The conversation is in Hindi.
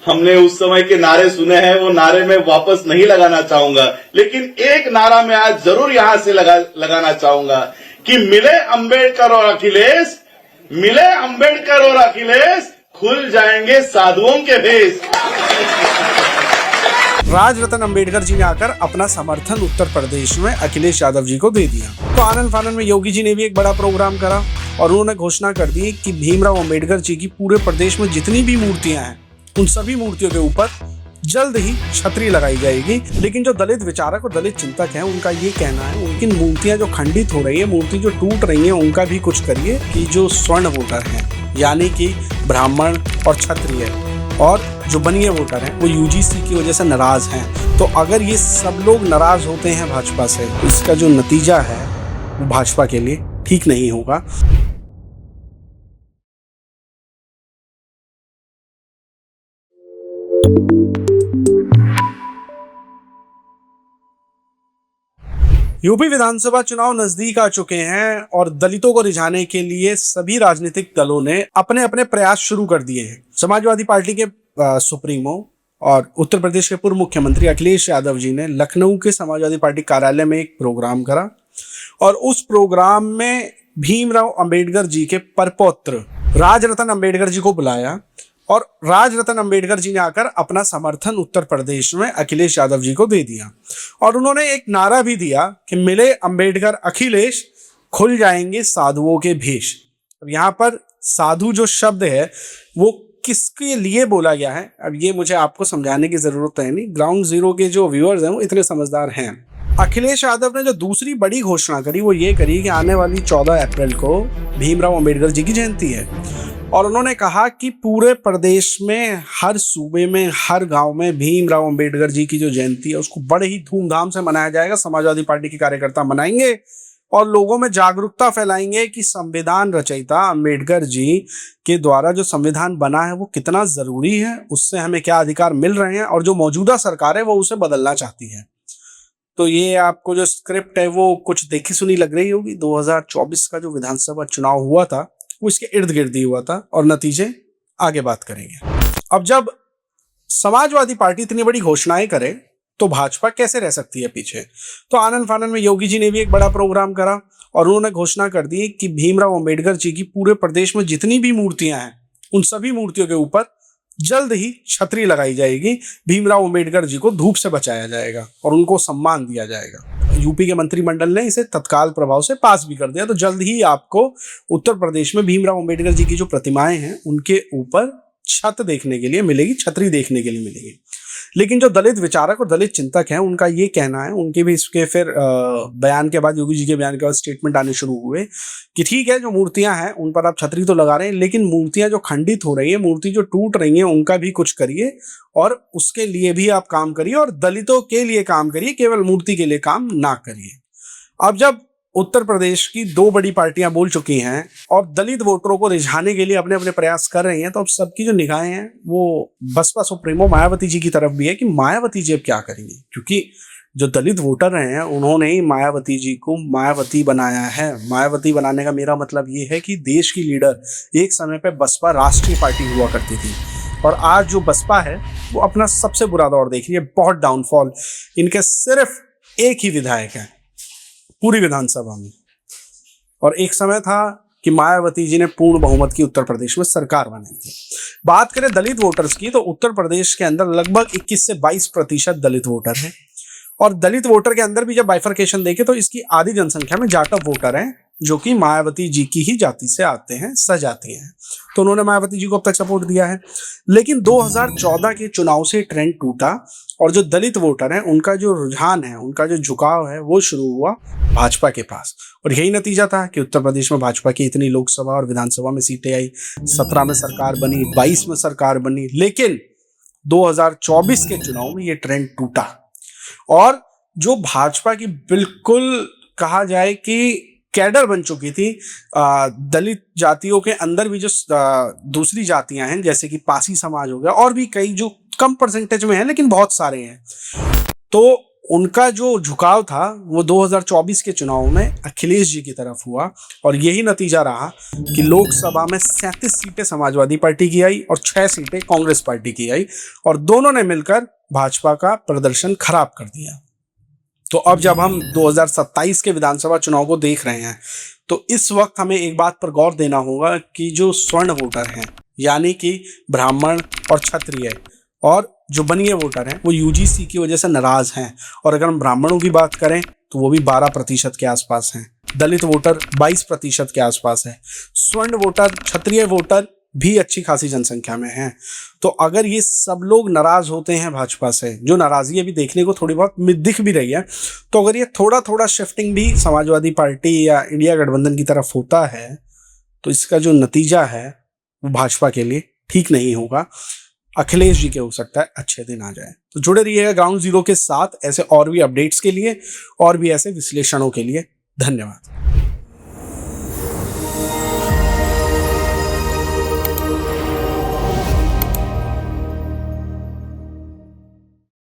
हमने उस समय के नारे सुने हैं, वो नारे मैं वापस नहीं लगाना चाहूंगा, लेकिन एक नारा मैं आज जरूर यहां से लगाना चाहूंगा कि मिले अंबेडकर और अखिलेश, मिले अंबेडकर और अखिलेश, खुल जाएंगे साधुओं के भेष। राजरत्न अंबेडकर जी ने आकर अपना समर्थन उत्तर प्रदेश में अखिलेश यादव जी को दे दिया। तो आनंद फानंद में योगी जी ने भी एक बड़ा प्रोग्राम करा और उन्होंने घोषणा कर दी कि भीमराव अंबेडकर जी की पूरे प्रदेश में जितनी भी मूर्तियां हैं उन सभी मूर्तियों के ऊपर जल्द ही छतरी लगाई जाएगी। लेकिन जो दलित विचारक और दलित चिंतक हैं उनका ये कहना है उनकी मूर्तियां जो खंडित हो रही है, मूर्ति जो टूट रही है, उनका भी कुछ करिए कि जो स्वर्ण वोटर हैं यानी कि ब्राह्मण और क्षत्रिय और जो बनिए वोटर हैं वो यूजीसी की वजह से नाराज हैं। तो अगर ये सब लोग नाराज होते हैं भाजपा से, इसका जो नतीजा है वो भाजपा के लिए ठीक नहीं होगा। यूपी विधानसभा चुनाव नजदीक आ चुके हैं और दलितों को रिझाने के लिए सभी राजनीतिक दलों ने अपने अपने प्रयास शुरू कर दिए हैं। समाजवादी पार्टी के सुप्रीमो और उत्तर प्रदेश के पूर्व मुख्यमंत्री अखिलेश यादव जी ने लखनऊ के समाजवादी पार्टी कार्यालय में एक प्रोग्राम करा और उस प्रोग्राम में भीमराव अंबेडकर जी के परपौत्र राजरत्न अंबेडकर जी को बुलाया और राजरत्न अंबेडकर जी ने आकर अपना समर्थन उत्तर प्रदेश में अखिलेश यादव जी को दे दिया और उन्होंने एक नारा भी दिया कि मिले अंबेडकर अखिलेश, खुल जाएंगे साधुओं के भेष। अब यहाँ पर साधु जो शब्द है वो किसके लिए बोला गया है, अब ये मुझे आपको समझाने की जरूरत है नहीं, ग्राउंड जीरो के जो व्यूअर्स हैं वो इतने समझदार हैं। अखिलेश यादव ने जो दूसरी बड़ी घोषणा करी वो ये करी कि आने वाली 14 अप्रैल को भीमराव अंबेडकर जी की जयंती है और उन्होंने कहा कि पूरे प्रदेश में, हर सूबे में, हर गांव में भीमराव अंबेडकर जी की जो जयंती है उसको बड़े ही धूमधाम से मनाया जाएगा। समाजवादी पार्टी के कार्यकर्ता मनाएंगे और लोगों में जागरूकता फैलाएंगे कि संविधान रचयिता अंबेडकर जी के द्वारा जो संविधान बना है वो कितना जरूरी है, उससे हमें क्या अधिकार मिल रहे हैं और जो मौजूदा सरकार है वो उसे बदलना चाहती है। तो ये आपको जो स्क्रिप्ट है वो कुछ देखी सुनी लग रही होगी। 2024 का जो विधानसभा चुनाव हुआ था वो इसके इर्द गिर्द ही हुआ था और नतीजे आगे बात करेंगे। अब जब समाजवादी पार्टी इतनी बड़ी घोषणाएं करे तो भाजपा कैसे रह सकती है पीछे। तो आनंद फानंद में योगी जी ने भी एक बड़ा प्रोग्राम करा और उन्होंने घोषणा कर दी कि भीमराव अंबेडकर जी की पूरे प्रदेश में जितनी भी मूर्तियां हैं उन सभी मूर्तियों के ऊपर जल्द ही छतरी लगाई जाएगी। भीमराव अंबेडकर जी को धूप से बचाया जाएगा और उनको सम्मान दिया जाएगा। यूपी के मंत्रिमंडल ने इसे तत्काल प्रभाव से पास भी कर दिया। तो जल्द ही आपको उत्तर प्रदेश में भीमराव अंबेडकर जी की जो प्रतिमाएं हैं उनके ऊपर छत देखने के लिए मिलेगी, छतरी देखने के लिए मिलेगी। लेकिन जो दलित विचारक और दलित चिंतक हैं उनका ये कहना है, उनके भी इसके फिर बयान के बाद, योगी जी के बयान के बाद स्टेटमेंट आने शुरू हुए कि ठीक है जो मूर्तियां हैं उन पर आप छतरी तो लगा रहे हैं, लेकिन मूर्तियां जो खंडित हो रही है, मूर्ति जो टूट रही है, उनका भी कुछ करिए और उसके लिए भी आप काम करिए और दलितों के लिए काम करिए, केवल मूर्ति के लिए काम ना करिए। अब जब उत्तर प्रदेश की दो बड़ी पार्टियां बोल चुकी हैं और दलित वोटरों को रिझाने के लिए अपने अपने प्रयास कर रही हैं, तो अब सबकी जो निगाहें हैं वो बसपा सुप्रीमो मायावती जी की तरफ भी है कि मायावती जी अब क्या करेंगी, क्योंकि जो दलित वोटर हैं उन्होंने ही मायावती जी को मायावती बनाया है। मायावती बनाने का मेरा मतलब ये है कि देश की लीडर एक समय पे बसपा राष्ट्रीय पार्टी हुआ करती थी और आज जो बसपा है वो अपना सबसे बुरा दौर देख रही है, बहुत डाउनफॉल। इनके सिर्फ एक ही विधायक है पूरी विधानसभा में और एक समय था कि मायावती जी ने पूर्ण बहुमत की उत्तर प्रदेश में सरकार बनाई थी। बात करें दलित वोटर्स की तो उत्तर प्रदेश के अंदर लगभग 21 से 22% दलित वोटर हैं और दलित वोटर के अंदर भी जब बाइफर्केशन देखें तो इसकी आधी जनसंख्या में जाटव वोटर हैं जो कि मायावती जी की ही जाति से आते हैं, सजाती हैं। तो उन्होंने मायावती जी को अब तक सपोर्ट दिया है। लेकिन 2014 के चुनाव से ट्रेंड टूटा और जो दलित वोटर हैं उनका जो रुझान है, उनका जो झुकाव है वो शुरू हुआ भाजपा के पास और यही नतीजा था कि उत्तर प्रदेश में भाजपा की इतनी लोकसभा और विधानसभा में सीटें आई, 17 में सरकार बनी, 22 में सरकार बनी। लेकिन 2024 के चुनाव में ये ट्रेंड टूटा और जो भाजपा की बिल्कुल कहा जाए कि कैडर बन चुकी थी, दलित जातियों के अंदर भी जो दूसरी जातियां हैं जैसे कि पासी समाज हो गया और भी कई जो कम परसेंटेज में है लेकिन बहुत सारे हैं, तो उनका जो झुकाव था वो 2024 के चुनाव में अखिलेश जी की तरफ हुआ और यही नतीजा रहा कि लोकसभा में 37 सीटें समाजवादी पार्टी की आई और 6 सीटें कांग्रेस पार्टी की आई और दोनों ने मिलकर भाजपा का प्रदर्शन खराब कर दिया। तो अब जब हम 2027 के विधानसभा चुनाव को देख रहे हैं तो इस वक्त हमें एक बात पर गौर देना होगा कि जो स्वर्ण वोटर हैं यानी कि ब्राह्मण और क्षत्रिय और जो बनिए वोटर हैं वो यूजीसी की वजह से नाराज हैं और अगर हम ब्राह्मणों की बात करें तो वो भी 12% के आसपास हैं, दलित वोटर 22% के आसपास है, स्वर्ण वोटर क्षत्रिय वोटर भी अच्छी खासी जनसंख्या में हैं। तो अगर ये सब लोग नाराज होते हैं भाजपा से, जो नाराजगी अभी देखने को थोड़ी बहुत दिख भी रही है, तो अगर ये थोड़ा थोड़ा शिफ्टिंग भी समाजवादी पार्टी या इंडिया गठबंधन की तरफ होता है तो इसका जो नतीजा है वो भाजपा के लिए ठीक नहीं होगा। अखिलेश जी के हो सकता है अच्छे दिन आ जाए। तो जुड़े रहिएगा ग्राउंड जीरो के साथ ऐसे और भी अपडेट्स के लिए और भी ऐसे विश्लेषणों के लिए। धन्यवाद।